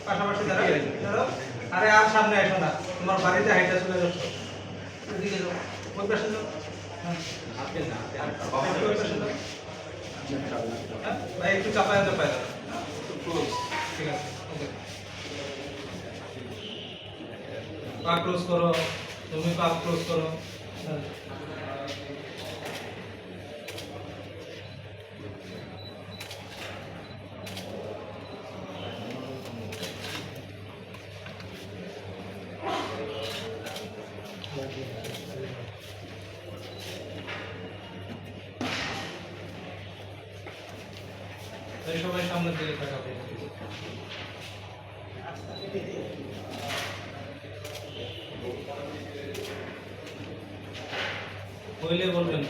পাশাপাশি দাঁড়াও। আরে আর সামনে এসো না, তোমার বাড়িতে হাইটা চলে যাচ্ছ। এদিকে যাও, ওই পাশে যাও। হ্যাঁ, ওই পাশে যাও। হ্যাঁ, ভাই একটু চাপায় দাও। ঠিক আছে, ওকে। পা ক্লোজ করো, তুমি পা ক্লোজ করো। হ্যাঁ। সবাই সামনের দিকে তাকাবে। হইলে বলবেন।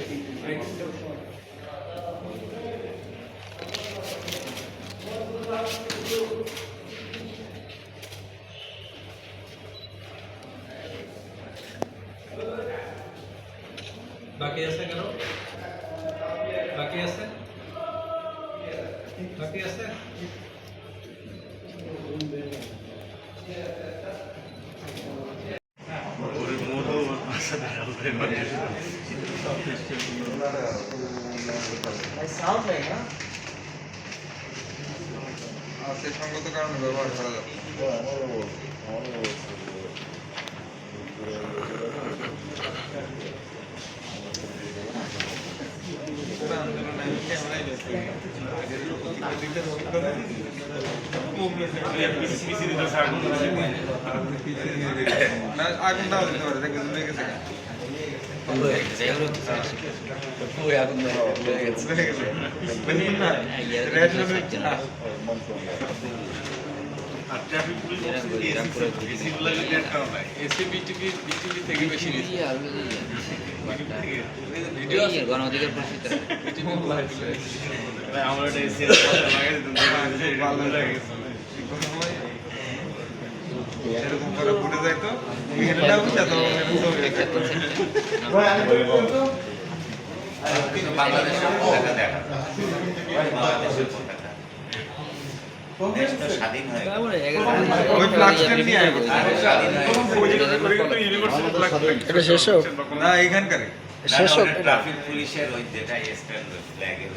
বাকি আছে কেন? বাকি আছে? বাকি আছে? সাউন্ড নাই না সে সঙ্গত কারণে ব্যবহার করা যাবে আগুনটাও দিতে পারে দেখবে লেগে গেছে গণঅধিকার পরিষদ এরকম করে ফুটে যাইতো এখানে বাংলাদেশের পতাকা দেখা বাংলাদেশের পতাকা দেশ তো স্বাধীন হয়ে গেল। ওই ফ্লাক্সটা নিয়ে আয় এটা শেষ হোক না এখানকার শেষ হোক ট্রাফিক পুলিশের ওই যেটা স্ট্যান্ড ফ্ল্যাগের